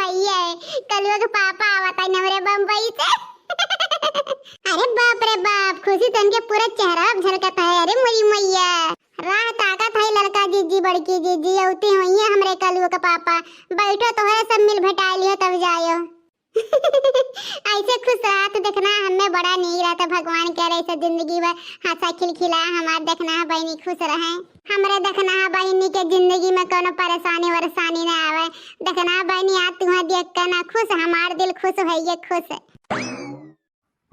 भैया कलुआ के पापा आवता है नवरे बम्बई से। अरे बाप रे बाप, खुशी तन के पूरा चेहरा झलकता है। अरे मोरी मैया, राह ताकत है लड़का जीजी बड़की जीजी औती हुई है हमरे कलुआ का पापा। बैठो तो है सब मिल भेटा लियो तब जायो। ऐसे खुश रहा तो देखना हमें बड़ा नहीं रहा था। भगवान कह रहे ऐसे जिंदगी में हंसा खिलखिला हमारे देखना है बहनी खुश रहे। हमारे देखना है बहनी के जिंदगी में कोनो परेशानी वरेशानी ना आवे। देखना है बहनी आज तुम्हें देख कर ना खुश, हमारा दिल खुश है ये खुश।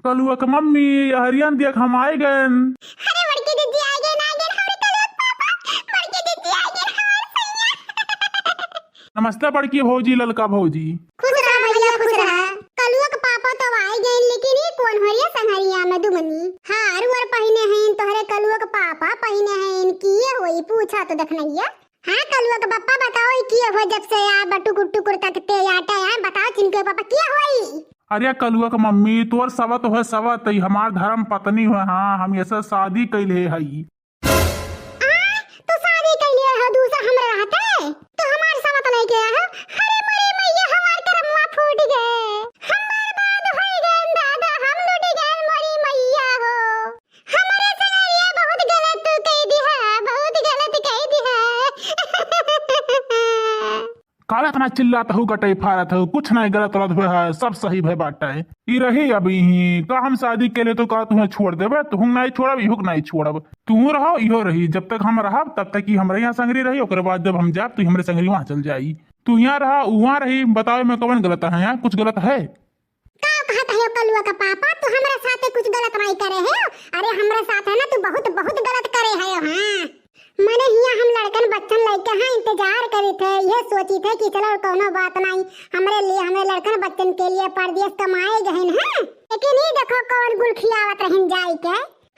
कलुआ के मम्मी हरियन देख हम आए गए। अरे बड़की दीदी आ गए ना गए हमरे कलुआ पापा। बड़की दीदी आ गए हमारे सैया। नमस्ते बड़की भौजी ललका भौजी। खुश रहा भैया खुश रहा। कलुआ के पापा तो आए गए लेकिन ये कौन हो रिया संहरिया में दुमनी हार वर पहने हैं तोहरे कलुआ के पापा पहने हैं इनकी ये होई पूछा तो देखनैया। हाँ कलुआ के पापा बताओ किए हो जब से आ बटुक टुकुर तकते आटा है बताओ चिनके पापा किए होई। अरे कलुआ के मम्मी तोर सवत है सवत है हमार धर्म पत्नी है। हाँ हम ऐसा शादी कैले हई। तो शादी कैले हो दूसरा हमरा रहता है तो हमार सवत नहीं किया है। अरे मरी मैया हमार करमवा फूट गए, हम बर्बाद हो गए दादा, हम लूट गए मरी मैया हो। हमारे सनरिया बहुत गलत तू कह दी है, बहुत गलत कह दी है। काला इतना चिल्लाता हूँ गटे फारत हूँ कुछ नहीं गलत गलत हुआ है सब सही भय बाटा है। ये रही अभी ही का हम शादी के लिए तो का तुम्हें छोड़ देवे तो हम नहीं छोड़ब इहुक नहीं छोड़ब। तू रहो इहो रही जब तक हम रहब तब तक ही हमारे यहाँ संगरी रही ओकर बाद जब हम जाब तो हमारे संगरी वहाँ चल जाई। तू यहाँ रहा वहाँ रही बताओ मैं कौन गलत है यहाँ कुछ गलत है। का कहता है कलुआ का पापा तू हमारे साथ कुछ गलत नहीं करे है। अरे हमारे साथ है ना तू बहुत बहुत गलत करे है। हाँ मैंने हिया हम लड़कन बच्चन लड़के हाँ इंतजार करे थे ये सोची थे कि चलो कोनो बात नहीं हमारे लिए हमारे लड़कन बच्चन के लिए परदेश कमाए गए हैं। लेकिन ये देखो कौन गुल खियावत रहन जाई के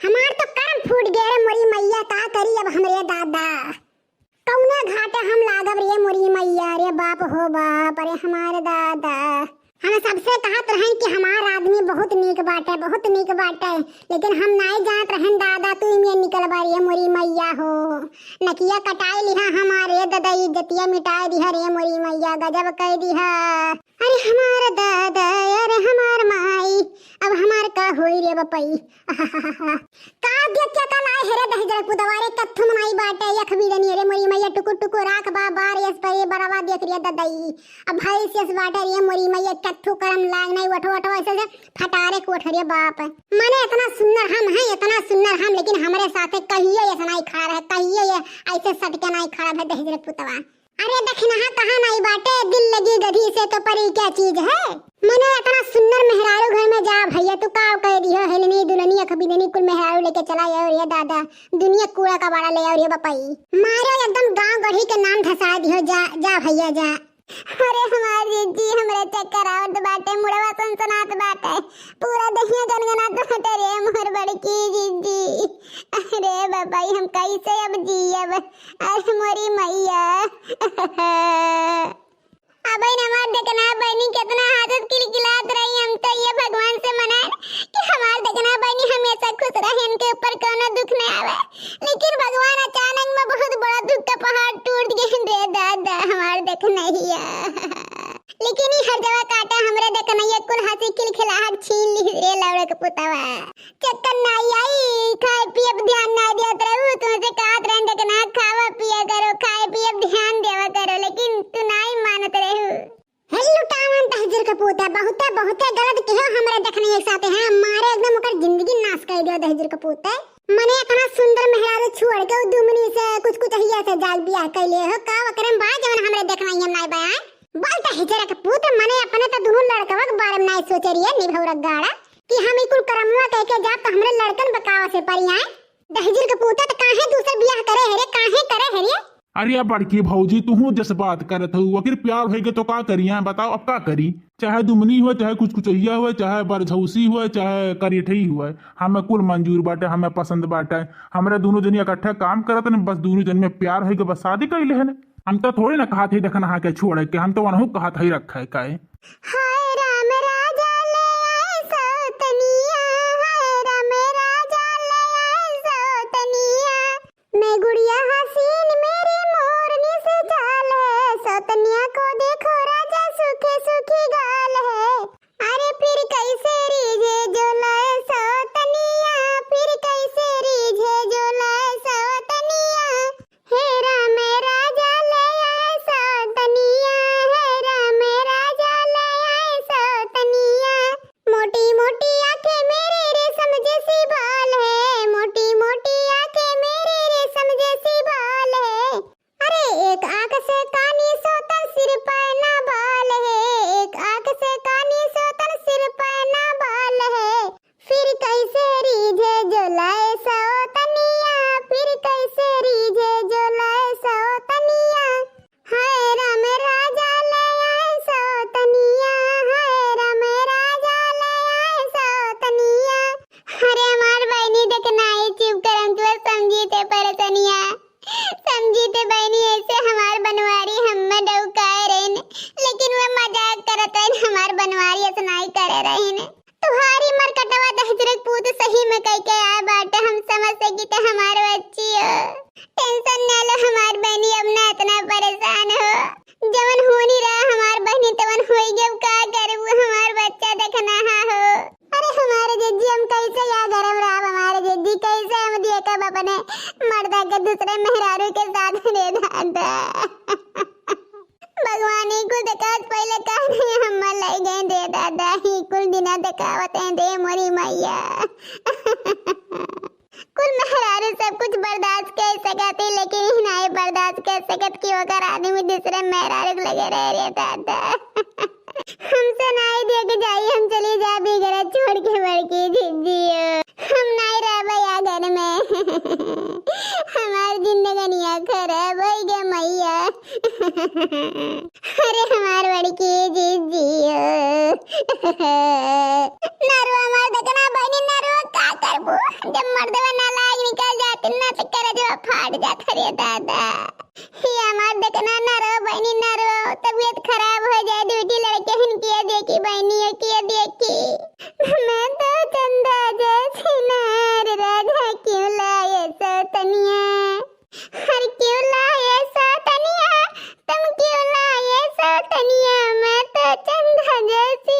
हमार तो कर्म फूट गए मोरी मैया का करी अब हमरे दादा कौने घाटे हम लागब रे मोरी मैया। रे बाप हो बाप, अरे हमारे दादा हमें सबसे कहत रहन कि हमार आदमी बहुत नीक बाटे बहुत नीक बाटे लेकिन हम नहीं जानत रहन दादा तू में निकल बारी मोरी मैया हो। नकिया कटाई लिहा हमारे दादा इज्जतिया मिटाई दिहा रे मोरी मैया गजब कह दिहा। अरे हमार दादा अरे हमार माई अब हमार का होई रे बपई। का देख क्या कल आए हेरे दहजर पुदवारे कत्थु मनाई बाटे यख बीरनी रे मोरी मैया टुकु टुकु राख बा बार यस पर बड़वा देख रिया दादाई अब भाई सेस बाटे रे मोरी मैया कत्थु करम लाग नहीं वठो वठो ऐसे फटारे कोठ रे बाप। माने इतना सुंदर हम हैं इतना सुंदर हम लेकिन हमारे साथे कहिए ऐसा नहीं खड़ा है कहिए ये ऐसे सटके नहीं खड़ा है दहजर पुतवा। अरे देखना है कहाँ नहीं बाटे दिल लगी गधी से तो परी क्या चीज है। मैंने इतना सुंदर मेहरारू घर में जा भैया तू का कह दियो हेलनी दुल्हनी खबीदनी कुल मेहरारू लेके चला और ये दादा दुनिया कूड़ा का बाड़ा ले और ये बपाई मारो एकदम गांव गढ़ी के नाम धसा दियो जा जा भैया जा। अरे हमारी जी हमरे चक्कर आवत बाटे मुड़वा सनसनात बाटे पूरा दहिया गनगनात बाटे रे मोर बड़की जीजी। अरे बाबाई हम कैसे अब जियब अरे मोरी मैया। अब हमार देखना बहनी कितना हाथत किलकिलात रही हम तो ये भगवान से मना कि हमार देखना बहनी हमेशा खुश रहे इनके ऊपर कोनो दुख न आवे। लेकिन भगवान अचानक में बहुत बड़ा दुख का पहाड़ टूट गया रे दादा हमार देखना ही लेकिन ही हर जगह काटा हमरे देखना ये कुल हंसी खिलखिलाहट छीन ली रे लौड़े के पुतवा। चक्कर नहीं आई खाए पिए पर ध्यान ना दिया रहू तुमसे कहत रहन देखना खावा पिया करो खाए पिए पर ध्यान देवा करो लेकिन तू नहीं मानत रहू। हेलो टावन तहजर का पोता बहुत बहुत गलत कहो हमरे देखने एक साथ है मारे एकदम ओकर जिंदगी नाश कर दियो दहजर का पोता। मने इतना सुंदर मेहरारू छोड़ के दुमनी से कुछ हिया से जाल बियाह कैले हो का करम बा जवन हमरे देखना हम नहीं बयान बोल तहजर का पुत मने अपने तो दुनु लड़कवा के बारे में नहीं सोच रही है निभौर गाड़ा कि हम कुल करमवा कह के जा तो हमरे लड़कन बकावा से परिया दहजर का पोता तो काहे दूसर बियाह करे है रे काहे करे है रे। अरे बड़की भौजी तू जस बात करत हो वकील प्यार भई तो का करिया बताओ अब का करी चाहे दुमनी हो चाहे कुछ कुचहिया हो चाहे बरझौसी हो चाहे करीठई हो हमें कुल मंजूर बाटे हमें पसंद बाटे हमरे दोनों जनी इकट्ठे काम करत न बस दोनों जन में प्यार है कि बस शादी कैले है हम तो थोड़ी ना कहा थे देखना के छोड़ के हम तो वनहु कहा था ही रखा है काहे। हाय राम राजा ले आए सौतनिया हाय राम राजा ले आए सौतनिया मैं गुड़िया हसीन मेरी मोरनी से चाल है सौतनिया को देखो राजा सुखे सूखी गाल है। अरे फिर कैसे रीझे जो लाए सौतनिया, फिर कैसे रीझे जो लाए सौतनिया, हेरा में राजा ले आए सौतनिया, हेरा में राजा ले आए सौतनिया। मोटी मोटी आंखें मेरे रेशम जैसी बाल है, मोटी मोटी आंखें मेरे रेशम जैसी बाल है। अरे एक आंख से कानी सोतन सिर पर ना बाल है, एक आंख से कानी सोतन सिर पर ना बाल है। फिर कैसे रीझे जो लाए सौतनिया, फिर कैसे रीझे जो लाए सौतनिया, हाय राम राजा ले आए सौतनिया, हाय राम राजा ले आए सौतनिया। अरे हमार बहनी देखना है, चुप करम तो समझी ते परसनिया, समझी ते बहनी ऐसे हमार बनवारी हम्मे डौकाए रहेन, लेकिन वे मजाक करत है हमार बनवारी ऐसे नहीं करे रहेन। तुम्हारी मरकटवा दहजरक पूत सही में कह के आए बाटे, हम समझ से कि ते हमार बच्ची हो। टेंशन न लो हमार बहनी, अब ना इतना परेशान हो, जवन हो नहीं रहा हमार बहनी तवन होई गब का करब, हमार बच्चा देखना हो। अरे हमारे जिज्जी हम कैसे या गरम रहा, हमारे जिज्जी कैसे हम दिए कब अपने मर्दा के दूसरे मेहरारू के साथ रे दादा। भगवान ही कुल देखावत पहले कहने हम लाई गए दे दादा, ही कुल दिना देखावत हैं दे मोरी मैया। कुल मेहरारू सब कुछ बर्दाश्त कर सकती, लेकिन नहीं बर्दाश्त कर सकत कि ओकर आदमी दूसरे मेहरारू लगे रह रे दादा। हमसे नहीं दे के जाई, हम चली जा बिगड़ा छोड़ के बड़की जिज्जी, हम नहीं रह भैया घर में। हमारी जिंदगानिया खराब हो गया मैया। अरे हमार बड़की जिज्जी नरवा मार देखना बहनी, नरवा का करबो, जब मर्दवा ना लाग निकल जाती ना तो करे जो फाट जाता रे दादा। ये हमार देखना नरवा बहनी, नरवा तबीयत खराब हो जाए, ड्यूटी लड़के हिन किया देखी बहनी है किया देखी। मैं तो चंदा जैसी नार, राजा क्यों लाए सौतनिया, हर क्यों लाए सौतनिया, तुम क्यों लाए सौतनिया, मैं तो चंदा जैसी